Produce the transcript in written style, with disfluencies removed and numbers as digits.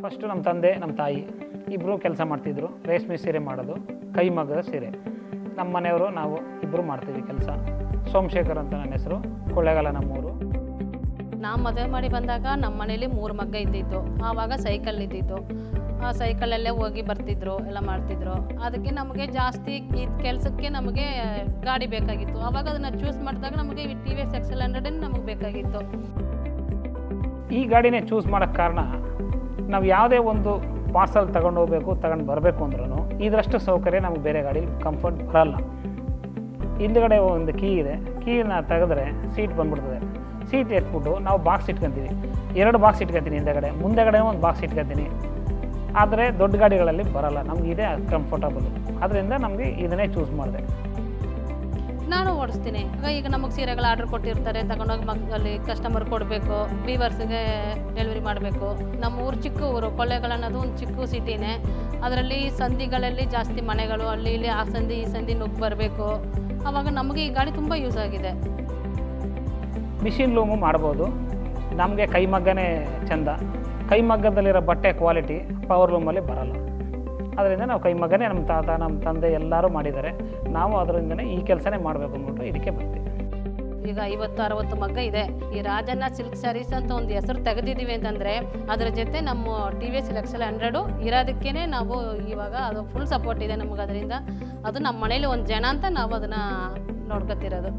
First ನಮ್ಮ ತಂದೆ ನಮ್ಮ ತಾಯಿ ಇಬ್ಬರು ಕೆಲಸ ಮಾಡ್ತಿದ್ರು. ರೇಷ್ಮೆ ಸೀರೆ ಮಾಡೋದು, ಕೈಮಗ್ಗದ ಸೀರೆ. ನಮ್ಮ ಮನೆಯವರು ನಾವು ಇಬ್ಬರು ಮಾಡ್ತೀವಿ ಕೆಲಸ. ಸೋಮಶೇಖರ್ ಅಂತ ನನ್ನ ಹೆಸರು, ಕೊಳ್ಳೇಗಾಲ ನಮ್ಮೂರು. ನಾವು ಮದುವೆ ಮಾಡಿ ಬಂದಾಗ ನಮ್ಮ ಮನೇಲಿ 3 ಮಗ್ಗ ಇದ್ದಿತ್ತು. ಆವಾಗ ಸೈಕಲ್ ಇದ್ದಿತ್ತು. ಆ ಸೈಕಲಲ್ಲೇ ಹೋಗಿ ಬರ್ತಿದ್ರು, ಎಲ್ಲ ಮಾಡ್ತಿದ್ರು. ಅದಕ್ಕೆ ನಮಗೆ ಜಾಸ್ತಿ ಈ ಕೆಲಸಕ್ಕೆ ನಮಗೆ ಗಾಡಿ ಬೇಕಾಗಿತ್ತು. ಆವಾಗ ಅದನ್ನು ಚೂಸ್ ಮಾಡಿದಾಗ ನಮಗೆ TVS XL100 ನಮಗೆ ಬೇಕಾಗಿತ್ತು. ಈ ಗಾಡಿನೇ ಚೂಸ್ ಮಾಡೋಕ್ಕೆ ಕಾರಣ, ನಾವು ಯಾವುದೇ ಒಂದು ಪಾರ್ಸಲ್ ತಗೊಂಡು ಹೋಗಬೇಕು, ತಗೊಂಡು ಬರಬೇಕು ಅಂದ್ರೂ ಇದರಷ್ಟು ಸೌಕರ್ಯ ನಮಗೆ ಬೇರೆ ಗಾಡೀಲಿ ಕಂಫರ್ಟ್ ಬರಲ್ಲ. ಹಿಂದುಗಡೆ ಒಂದು ಕೀ ಇದೆ, ಕೀನ ತೆಗೆದ್ರೆ ಸೀಟ್ ಬಂದ್ಬಿಡ್ತದೆ. ಸೀಟ್ ಎತ್ಬಿಟ್ಟು ನಾವು ಬಾಕ್ಸ್ ಇಟ್ಕೊತೀವಿ. 2 ಬಾಕ್ಸ್ ಇಟ್ಕೊತೀನಿ ಮುಂದೆಗಡೆ ಒಂದು ಬಾಕ್ಸ್ ಇಟ್ಕೊತೀನಿ. ಆದರೆ ದೊಡ್ಡ ಗಾಡಿಗಳಲ್ಲಿ ಬರಲ್ಲ, ನಮ್ಗೆ ಇದೇ ಕಂಫರ್ಟಬಲ್. ಅದರಿಂದ ನಮಗೆ ಇದನ್ನೇ ಚೂಸ್ ಮಾಡಿದೆ. ನಾನು ಓಡಿಸ್ತೀನಿ. ಈಗ ನಮಗೆ ಸೀರೆಗಳು ಆರ್ಡ್ರ್ ಕೊಟ್ಟಿರ್ತಾರೆ, ತಗೊಂಡೋಗಿ ಅಲ್ಲಿ ಕಸ್ಟಮರ್ ಕೊಡಬೇಕು, ವೀವರ್ಸ್ಗೆ ಡೆಲಿವರಿ ಮಾಡಬೇಕು. ನಮ್ಮ ಊರು ಚಿಕ್ಕ ಊರು, ಕೊಳ್ಳೇಗಾಲ ಅನ್ನೋದು ಒಂದು ಚಿಕ್ಕ ಸಿಟಿನೇ. ಅದರಲ್ಲಿ ಸಂಧಿಗಳಲ್ಲಿ ಜಾಸ್ತಿ ಮನೆಗಳು, ಅಲ್ಲಿ ಇಲ್ಲಿ ಆ ಸಂಧಿ ಈ ಸಂಧಿ ನುಗ್ಗಿ ಬರಬೇಕು. ಆವಾಗ ನಮಗೆ ಈ ಗಾಡಿ ತುಂಬ ಯೂಸ್ ಆಗಿದೆ. ಮಿಷಿನ್ ಲೂಮು ಮಾಡ್ಬೋದು. ನಮಗೆ ಕೈಮಗ್ಗನೇ ಚೆಂದ. ಕೈಮಗ್ಗದಲ್ಲಿರೋ ಬಟ್ಟೆ ಕ್ವಾಲಿಟಿ ಪವರ್ ಲೂಮಲ್ಲಿ ಬರಲ್ಲ. ಅದರಿಂದ ನಾವು ಕೈಮಗ್ಗನೇ, ನಮ್ಮ ತಾತ ನಮ್ಮ ತಂದೆ ಎಲ್ಲರೂ ಮಾಡಿದ್ದಾರೆ. ನಾವು ಅದರಿಂದನೇ ಈ ಕೆಲಸನೇ ಮಾಡಬೇಕು ಅಂದ್ಬಿಟ್ಟು ಇದಕ್ಕೆ ಬರ್ತೀವಿ. ಈಗ 50-60 ಮಗ್ಗ ಇದೆ. ಈ ರಾಜಣ್ಣ ಸಿಲ್ಕ್ ಸ್ಯಾರೀಸ್ ಅಂತ ಒಂದು ಹೆಸರು ತೆಗೆದಿದ್ದೀವಿ ಅಂತಂದರೆ ಅದರ ಜೊತೆ ನಮ್ಮ TVS XL100 ಇರೋದಕ್ಕೇ ನಾವು ಇವಾಗ ಅದು ಫುಲ್ ಸಪೋರ್ಟ್ ಇದೆ ನಮಗೆ. ಅದರಿಂದ ಅದು ನಮ್ಮ ಮನೇಲಿ ಒಂದು ಜನ ಅಂತ ನಾವು ಅದನ್ನು ನೋಡ್ಕೊತಿರೋದು.